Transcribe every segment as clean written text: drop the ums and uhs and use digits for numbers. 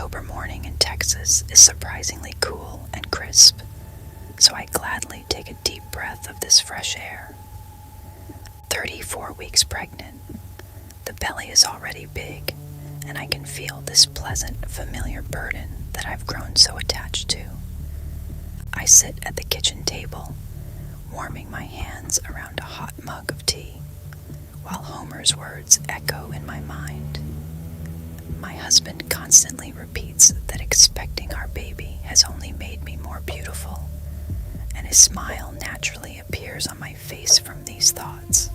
October morning in Texas is surprisingly cool and crisp, so I gladly take a deep breath of this fresh air. 34 weeks pregnant, the belly is already big, and I can feel this pleasant, familiar burden that I've grown so attached to. I sit at the kitchen table, warming my hands around a hot mug of tea, while Homer's words echo in my mind. My husband constantly repeats that expecting our baby has only made me more beautiful, and his smile naturally appears on my face from these thoughts.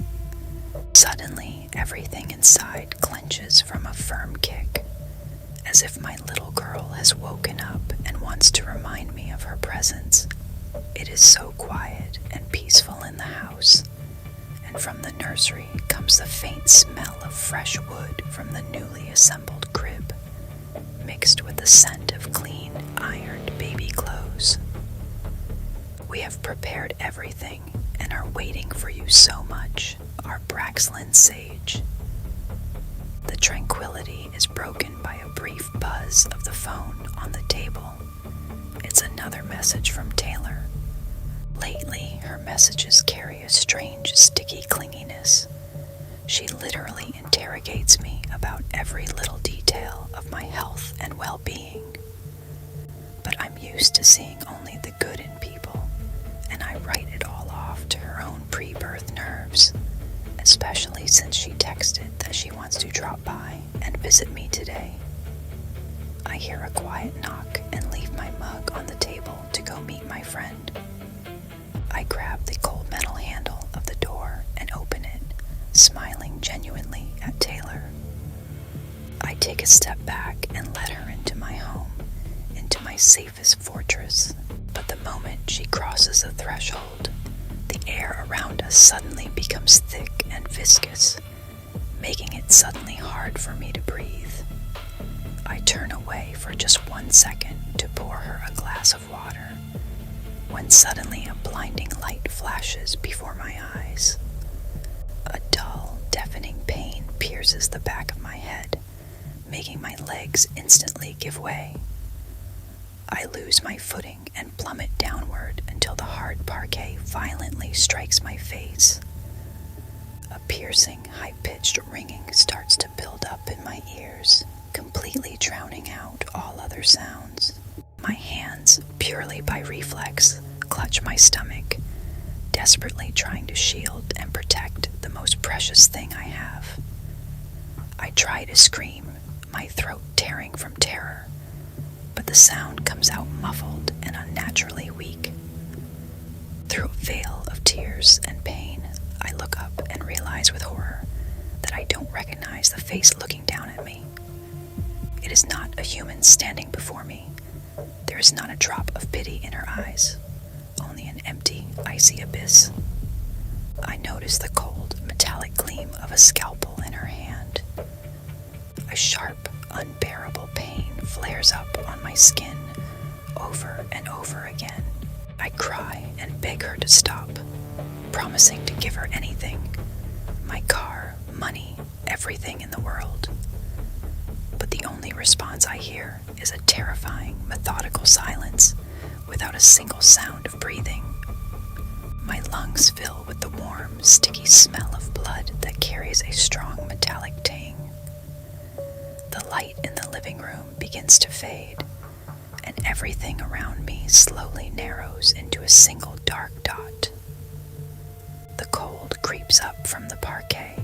Suddenly, everything inside clenches from a firm kick, as if my little girl has woken up and wants to remind me of her presence. It is so quiet and peaceful in the house, and from the nursery comes the faint smell of fresh wood from the newly assembled crib, mixed with the scent of clean, ironed baby clothes. We have prepared everything and are waiting for you so much, our Braxland sage. The tranquility is broken by a brief buzz of the phone on the table. It's another message from Taylor. Lately, her messages carry a strange, sticky clinginess. She literally interrogates me about every little detail of my health and well-being. But I'm used to seeing only the good in people, and I write it all off to her own pre-birth nerves, especially since she texted that she wants to drop by and visit me today. I hear a quiet knock and leave my mug on the table to go meet my friend. I grab the cold metal handle of the door and open it, smiling genuinely at Taylor. I take a step back and let her into my home, into my safest fortress. But the moment she crosses the threshold, the air around us suddenly becomes thick and viscous, making it suddenly hard for me to breathe. I turn away for just 1 second to pour her a glass of water, when suddenly a blinding light flashes before my eyes. A dull, deafening pain pierces the back of my head, making my legs instantly give way. I lose my footing and plummet downward until the hard parquet violently strikes my face. A piercing, high-pitched ringing starts to build up in my ears, completely drowning out all other sounds. My hands, purely by reflex, clutch my stomach, desperately trying to shield and protect the most precious thing I have. I try to scream, my throat tearing from terror, but the sound comes out muffled and unnaturally weak. Through a veil of tears and pain, I look up and realize with horror that I don't recognize the face looking down at me. It is not a human standing before me. There is not a drop of pity in her eyes, only an empty, icy abyss. I notice the cold, metallic gleam of a scalpel in her hand. A sharp, unbearable pain flares up on my skin over and over again. I cry and beg her to stop, promising to give her anything, my car, money, everything in the world. But the only response I hear is a terrifying, methodical silence without a single sound of breathing. My lungs fill with the warm, sticky smell of blood that carries a strong metallic tang. The light in the living room begins to fade, and everything around me slowly narrows into a single dark dot. The cold creeps up from the parquet,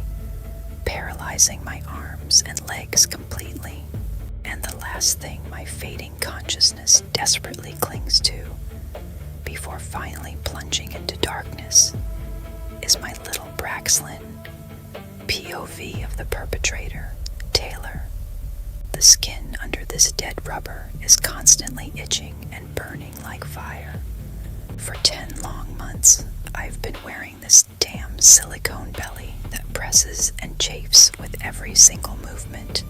paralyzing my arms and legs completely, and the last thing my fading consciousness desperately clings to, before finally plunging into darkness, is my little Braxland, POV of the perpetrator, Taylor. The skin under this dead rubber is constantly itching and burning like fire. For 10 long months, I've been wearing this damn silicone belly that presses and chafes with every single movement.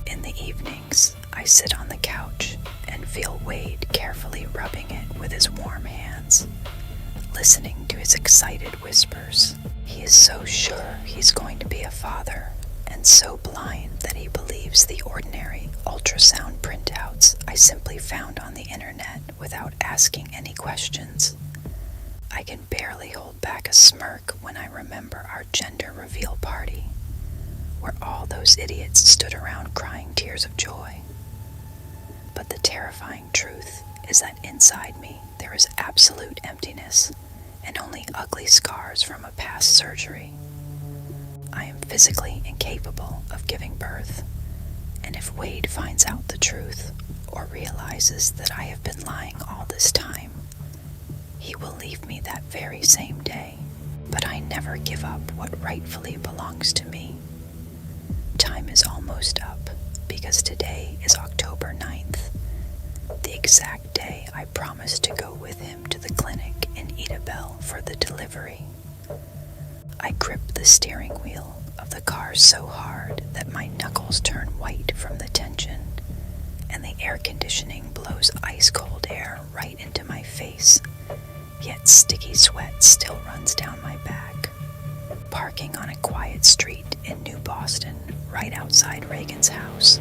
In the evenings, I sit on the couch and feel Wade carefully rubbing it with his warm hands, listening to his excited whispers. He is so sure he's going to be a father, and so blind that he believes the ordinary ultrasound ultrasound printouts I simply found on the internet without asking any questions. I can barely hold back a smirk when I remember our gender reveal party, where all those idiots stood around crying tears of joy. But the terrifying truth is that inside me there is absolute emptiness and only ugly scars from a past surgery. I am physically incapable of giving birth, and if Wade finds out the truth or realizes that I have been lying all this time, he will leave me that very same day. But I never give up what rightfully belongs to me. Time is almost up because today is October 9th, the exact day I promised to go with him to the clinic in Idabel for the delivery. I grip the steering wheel of the car so hard that my knuckles turn white from the tension, and the air conditioning blows ice-cold air right into my face, yet sticky sweat still runs down my back. Parking on a quiet street in New Boston, right outside Reagan's house,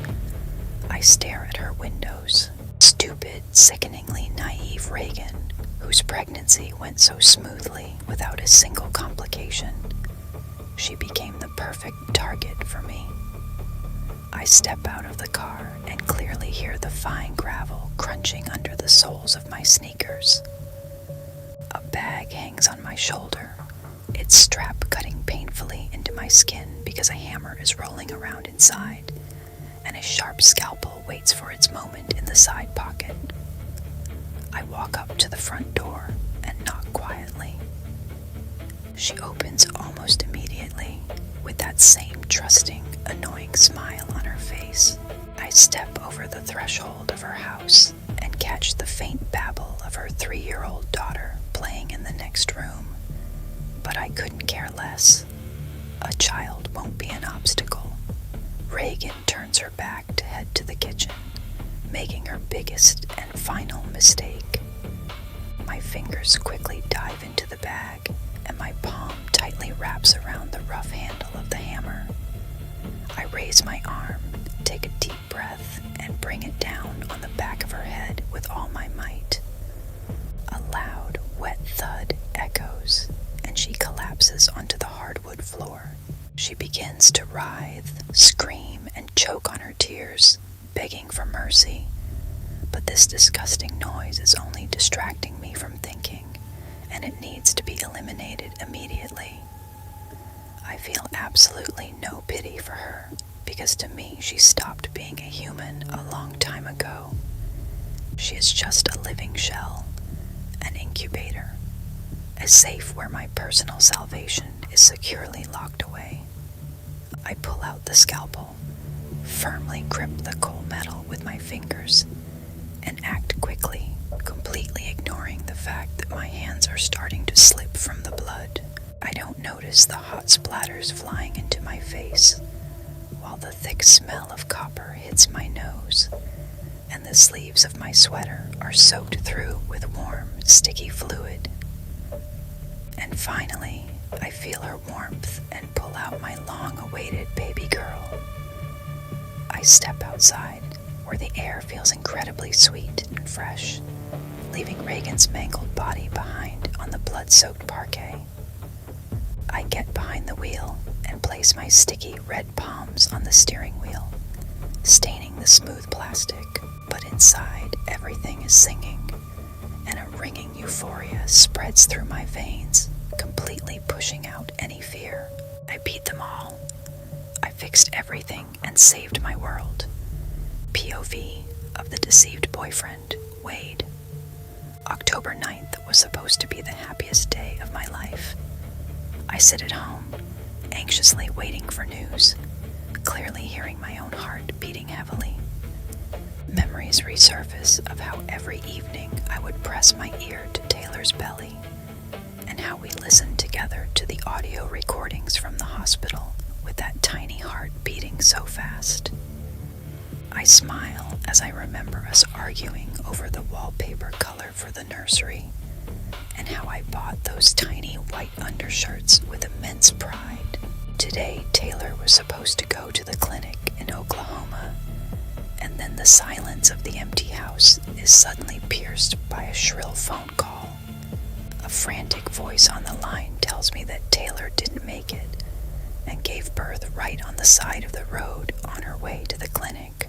I stare at her windows. Stupid, sickeningly naive Reagan, whose pregnancy went so smoothly without a single complication. She became the perfect target for me. I step out of the car and clearly hear the fine gravel crunching under the soles of my sneakers. A bag hangs on my shoulder, its strap cutting painfully into my skin because a hammer is rolling around inside, and a sharp scalpel waits for its moment in the side pocket. I walk up to the front door and knock quietly. She opens almost immediately, with that same trusting, annoying smile on her face. I step over the threshold of her house and catch the faint babble of her 3-year-old daughter playing in the next room. But I couldn't care less. A child won't be an obstacle. Reagan turns her back to head to the kitchen, making her biggest and final mistake. My fingers quickly dive into the bag, and my palm tightly wraps around the rough handle of the hammer. I raise my arm, take a deep breath, and bring it down on the back of her head with all my might. A loud, wet thud echoes, and she collapses onto the hardwood floor. She begins to writhe, scream, and choke on her tears, begging for mercy. But this disgusting noise is only distracting me from thinking, and it needs to be eliminated immediately. I feel absolutely no pity for her, because to me she stopped being a human a long time ago. She is just a living shell, an incubator, a safe where my personal salvation is securely locked away. I pull out the scalpel, firmly grip the cold metal with my fingers, and act quickly, completely ignoring the fact that my hands are starting to slip from the blood. I don't notice the hot splatters flying into my face, while the thick smell of copper hits my nose, and the sleeves of my sweater are soaked through with warm, sticky fluid. And finally, I feel her warmth and pull out my long-awaited baby girl. I step outside, where the air feels incredibly sweet and fresh, leaving Reagan's mangled body behind on the blood-soaked parquet. I get behind the wheel and place my sticky red palms on the steering wheel, staining the smooth plastic, but inside everything is singing, and a ringing euphoria spreads through my veins, completely pushing out any fear. I beat them all. I fixed everything and saved my world. POV of the deceived boyfriend, Wade. October 9th was supposed to be the happiest day of my life. I sit at home, anxiously waiting for news, clearly hearing my own heart beating heavily. Memories resurface of how every evening I would press my ear to Taylor's belly, and how we listened together to the audio recordings from the hospital with that tiny heart beating so fast. I smile as I remember us arguing over the wallpaper color for the nursery, and how I bought those tiny white undershirts with immense pride. Today, Taylor was supposed to go to the clinic in Oklahoma, and then the silence of the empty house is suddenly pierced by a shrill phone call. A frantic voice on the line tells me that Taylor didn't make it and gave birth right on the side of the road on her way to the clinic.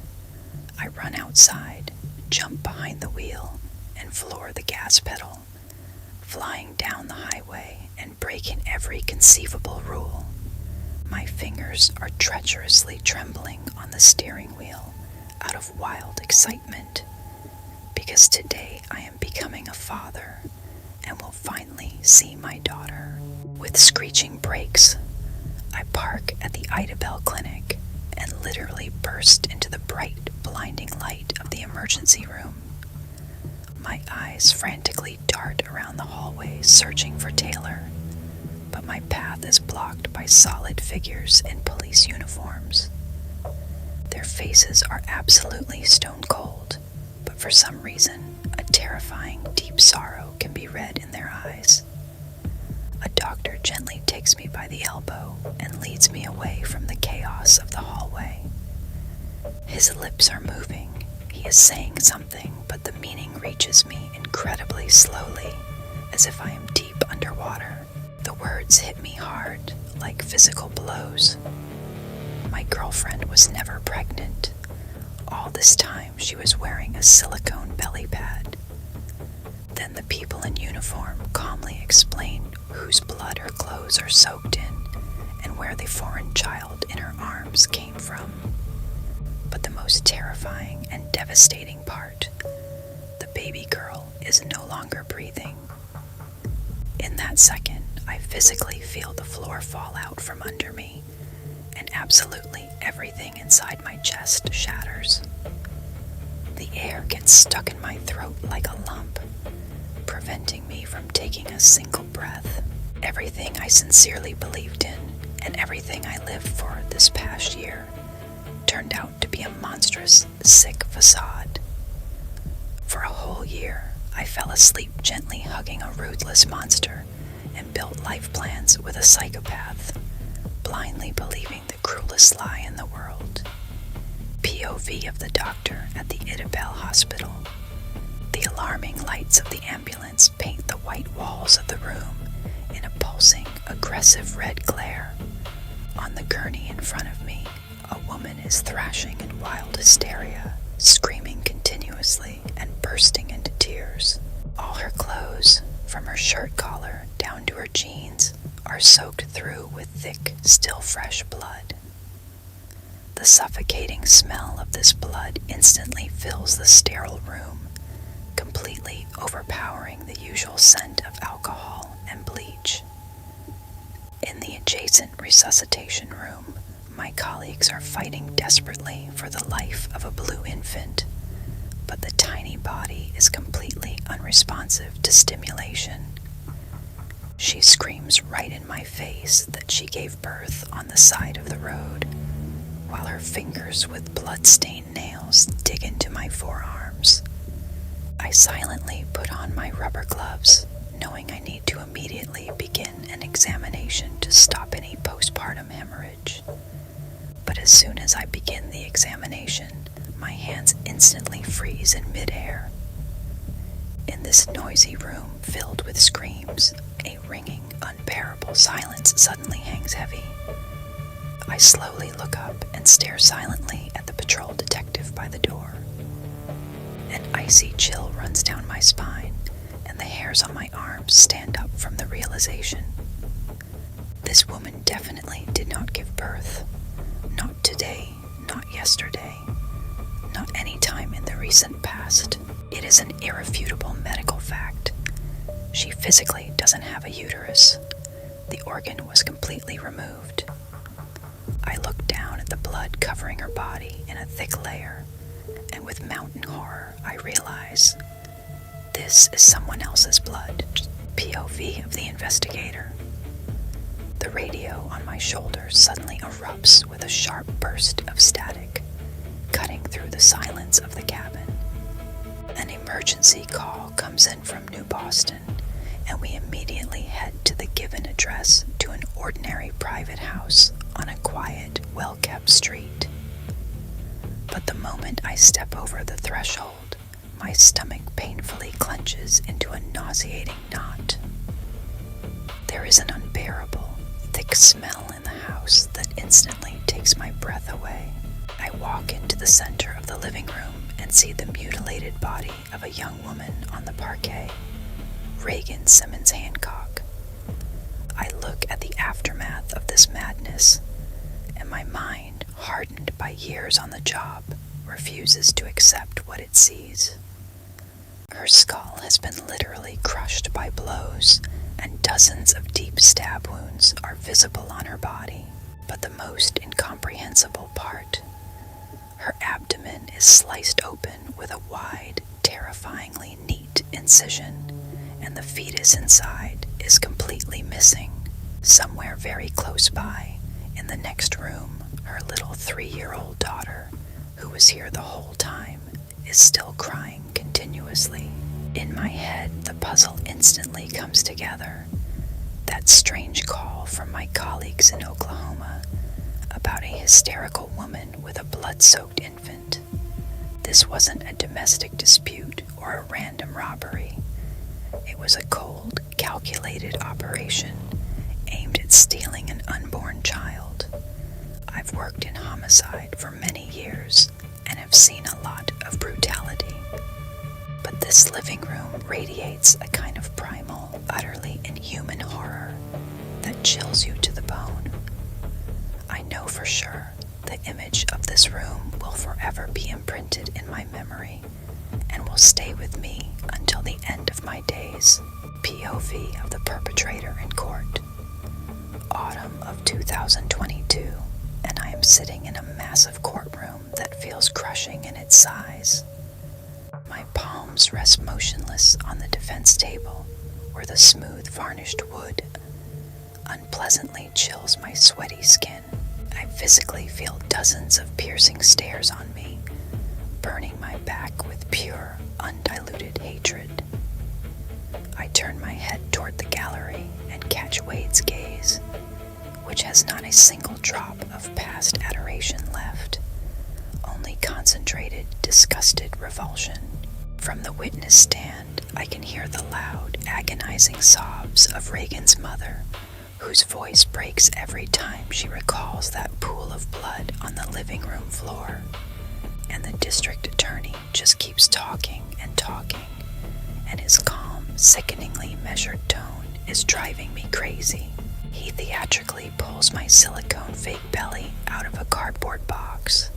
I run outside, jump behind the wheel, and floor the gas pedal, flying down the highway and breaking every conceivable rule. My fingers are treacherously trembling on the steering wheel out of wild excitement, because today I am becoming a father and will finally see my daughter. With screeching brakes, I park at the Idabel Clinic and literally burst into the bright, blinding light of the emergency room. My eyes frantically dart around the hallway searching for Taylor, but my path is blocked by solid figures in police uniforms. Their faces are absolutely stone cold, but for some reason, a terrifying, deep sorrow can be read in their eyes. A doctor gently takes me by the elbow and leads me away from the chaos of the hallway. His lips are moving. He is saying something, but the meaning reaches me incredibly slowly, as if I am deep underwater. The words hit me hard, like physical blows. My girlfriend was never pregnant. All this time she was wearing a silicone belly pad. Then the people in uniform calmly explain whose blood her clothes are soaked in and where the foreign child in her arms came from. But the most terrifying and devastating part, the baby girl is no longer breathing. In that second, I physically feel the floor fall out from under me, and absolutely everything inside my chest shatters. The air gets stuck in my throat like a lump, preventing me from taking a single breath. Everything I sincerely believed in, and everything I lived for this past year, turned out to be a monstrous, sick facade. For a whole year, I fell asleep gently hugging a ruthless monster and built life plans with a psychopath, blindly believing the cruelest lie in the world. POV of the doctor at the Idabel Hospital. The alarming lights of the ambulance paint the white walls of the room in a pulsing, aggressive red glare. On the gurney in front of me, a woman is thrashing in wild hysteria, screaming continuously and bursting into tears. All her clothes, from her shirt collar down to her jeans, are soaked through with thick, still fresh blood. The suffocating smell of this blood instantly fills the sterile room, completely overpowering the usual scent of alcohol and bleach. In the adjacent resuscitation room, my colleagues are fighting desperately for the life of a blue infant, but the tiny body is completely unresponsive to stimulation. She screams right in my face that she gave birth on the side of the road, while her fingers with blood-stained nails dig into my forearms. I silently put on my rubber gloves, knowing I need to immediately begin an examination to stop any postpartum hemorrhage. But as soon as I begin the examination, my hands instantly freeze in midair. In this noisy room filled with screams, a ringing, unbearable silence suddenly hangs heavy. I slowly look up and stare silently at the patrol detective by the door. An icy chill runs down my spine, and the hairs on my arms stand up from the realization. This woman definitely did not give birth. Not today, not yesterday, not any time in the recent past. It is an irrefutable medical fact. She physically doesn't have a uterus. The organ was completely removed. I look down at the blood covering her body in a thick layer, and with mountain horror, I realize this is someone else's blood. POV of the investigator. The radio on my shoulder suddenly erupts with a sharp burst of static, cutting through the silence of the cabin. An emergency call comes in from New Boston, and we immediately head to the given address to an ordinary private house on a quiet, well-kept street. But the moment I step over the threshold, my stomach painfully clenches into a nauseating knot. There is an unbearable, thick smell in the house that instantly takes my breath away. I walk into the center of the living room and see the mutilated body of a young woman on the parquet, Reagan Simmons-Hancock. I look at the aftermath of this madness, and my mind, hardened by years on the job, refuses to accept what it sees. Her skull has been literally crushed by blows, and dozens of deep stab wounds are visible on her body. But the most incomprehensible part, her abdomen is sliced open with a wide, terrifyingly neat incision, and the fetus inside is completely missing. Somewhere very close by, in the next room, her little 3-year-old daughter, who was here the whole time, is still crying continuously. In my head, the puzzle instantly comes together. That strange call from my colleagues in Oklahoma about a hysterical woman with a blood-soaked infant. This wasn't a domestic dispute or a random robbery. It was a cold, calculated operation aimed at stealing an unborn child. I've worked in homicide for many years and have seen a lot of brutality. But this living room radiates a kind of primal, utterly inhuman horror that chills you to the bone. I know for sure the image of this room will forever be imprinted in my memory and will stay with me until the end of my days. POV of the perpetrator in court. Autumn of 2022, and I am sitting in a massive courtroom that feels crushing in its size. My palms rest motionless on the defense table, where the smooth varnished wood unpleasantly chills my sweaty skin. I physically feel dozens of piercing stares on me, burning my back with pure, undiluted hatred. I turn my head toward the gallery and catch Wade's gaze, which has not a single drop of past adoration left, only concentrated, disgusted revulsion. From the witness stand, I can hear the loud, agonizing sobs of Reagan's mother, whose voice breaks every time she recalls that pool of blood on the living room floor. And the district attorney just keeps talking, and his calm, sickeningly measured tone is driving me crazy. He theatrically pulls my silicone fake belly out of a cardboard box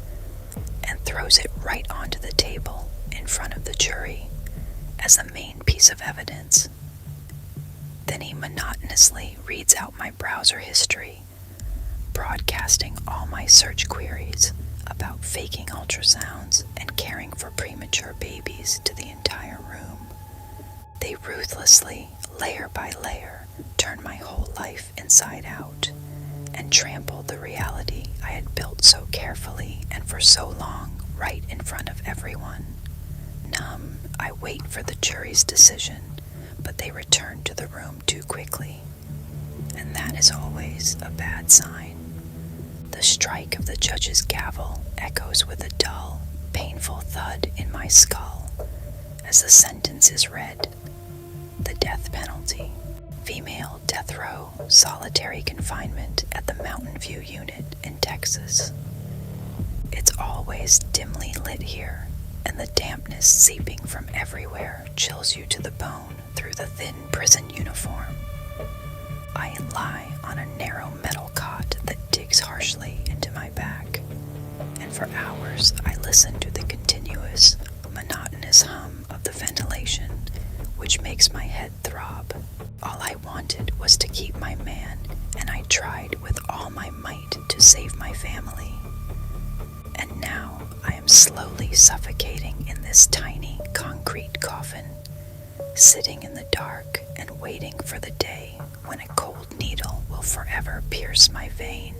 and throws it right onto the table in front of the jury as the main piece of evidence. Then he monotonously reads out my browser history, broadcasting all my search queries about faking ultrasounds and caring for premature babies to the entire room. They ruthlessly, layer by layer, turn my whole life inside out and trample the reality I had built so carefully and for so long right in front of everyone. Numb, I wait for the jury's decision, but they return to the room too quickly, and that is always a bad sign. The strike of the judge's gavel echoes with a dull, painful thud in my skull as the sentence is read. The death penalty. Female death row, solitary confinement at the Mountain View unit in Texas. It's always dimly lit here, and the dampness seeping from everywhere chills you to the bone through the thin prison uniform. I lie on a narrow metal cot that digs harshly into my back, and for hours I listen to the continuous, monotonous hum of the ventilation, which makes my head throb. All I wanted was to keep my man, and I tried with all my might to save my family. And now I am slowly suffocating in this tiny concrete coffin, sitting in the dark and waiting for the day when a cold needle will forever pierce my vein.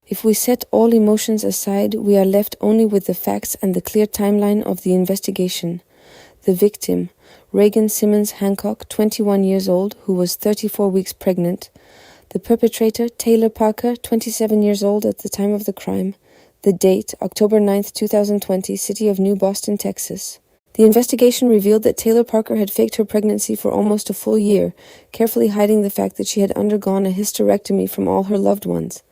If we set all emotions aside, we are left only with the facts and the clear timeline of the investigation. The victim, Reagan Simmons-Hancock, 21 years old, who was 34 weeks pregnant. The perpetrator, Taylor Parker, 27 years old at the time of the crime. The date, October 9, 2020, city of New Boston, Texas. The investigation revealed that Taylor Parker had faked her pregnancy for almost a full year, carefully hiding the fact that she had undergone a hysterectomy from all her loved ones.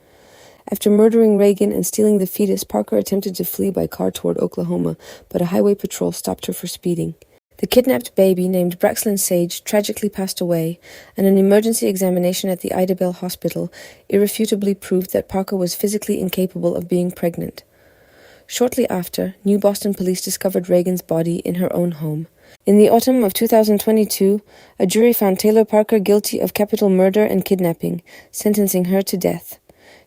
After murdering Reagan and stealing the fetus, Parker attempted to flee by car toward Oklahoma, but a highway patrol stopped her for speeding. The kidnapped baby, named Braxlyn Sage, tragically passed away, and an emergency examination at the Idabel Hospital irrefutably proved that Parker was physically incapable of being pregnant. Shortly after, New Boston police discovered Reagan's body in her own home. In the autumn of 2022, a jury found Taylor Parker guilty of capital murder and kidnapping, sentencing her to death.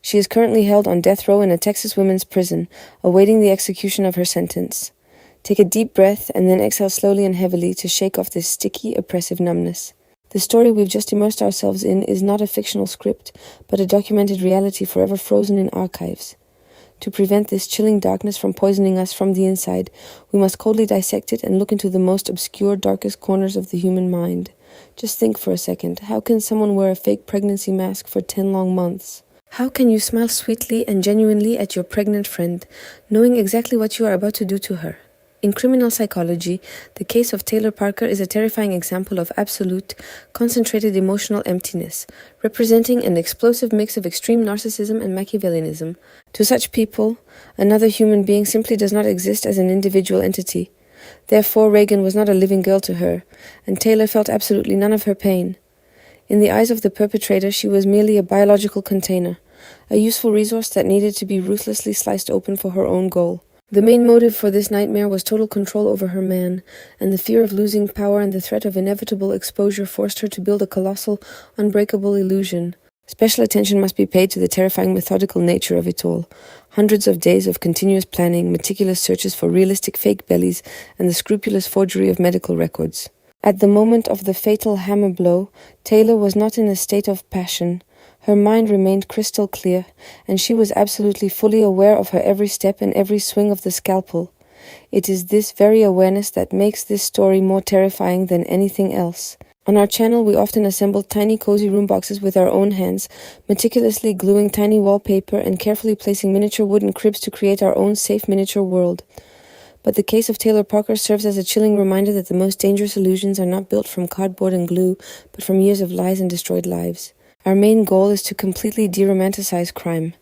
She is currently held on death row in a Texas women's prison, awaiting the execution of her sentence. Take a deep breath and then exhale slowly and heavily to shake off this sticky, oppressive numbness. The story we've just immersed ourselves in is not a fictional script, but a documented reality forever frozen in archives. To prevent this chilling darkness from poisoning us from the inside, we must coldly dissect it and look into the most obscure, darkest corners of the human mind. Just think for a second, how can someone wear a fake pregnancy mask for 10 long months? How can you smile sweetly and genuinely at your pregnant friend, knowing exactly what you are about to do to her? In criminal psychology, the case of Taylor Parker is a terrifying example of absolute, concentrated emotional emptiness, representing an explosive mix of extreme narcissism and Machiavellianism. To such people, another human being simply does not exist as an individual entity. Therefore, Reagan was not a living girl to her, and Taylor felt absolutely none of her pain. In the eyes of the perpetrator, she was merely a biological container, a useful resource that needed to be ruthlessly sliced open for her own goal. The main motive for this nightmare was total control over her man, and the fear of losing power and the threat of inevitable exposure forced her to build a colossal, unbreakable illusion. Special attention must be paid to the terrifying methodical nature of it all. Hundreds of days of continuous planning, meticulous searches for realistic fake bellies, and the scrupulous forgery of medical records. At the moment of the fatal hammer blow, Taylor was not in a state of passion. Her mind remained crystal clear, and she was absolutely fully aware of her every step and every swing of the scalpel. It is this very awareness that makes this story more terrifying than anything else. On our channel, we often assemble tiny cozy room boxes with our own hands, meticulously gluing tiny wallpaper and carefully placing miniature wooden cribs to create our own safe miniature world. But the case of Taylor Parker serves as a chilling reminder that the most dangerous illusions are not built from cardboard and glue, but from years of lies and destroyed lives. Our main goal is to completely de-romanticize crime.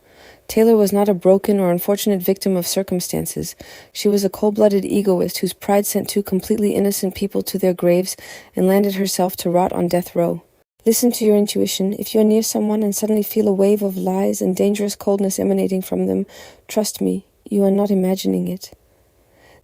Taylor was not a broken or unfortunate victim of circumstances. She was a cold-blooded egoist whose pride sent two completely innocent people to their graves and landed herself to rot on death row. Listen to your intuition. If you're near someone and suddenly feel a wave of lies and dangerous coldness emanating from them, trust me, you are not imagining it.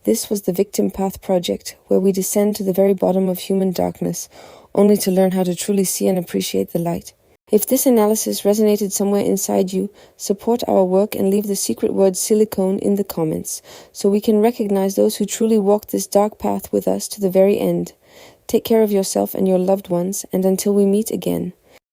This was the Victim Path Project, where we descend to the very bottom of human darkness, only to learn how to truly see and appreciate the light. If this analysis resonated somewhere inside you, support our work and leave the secret word silicone in the comments, so we can recognize those who truly walked this dark path with us to the very end. Take care of yourself and your loved ones, and until we meet again.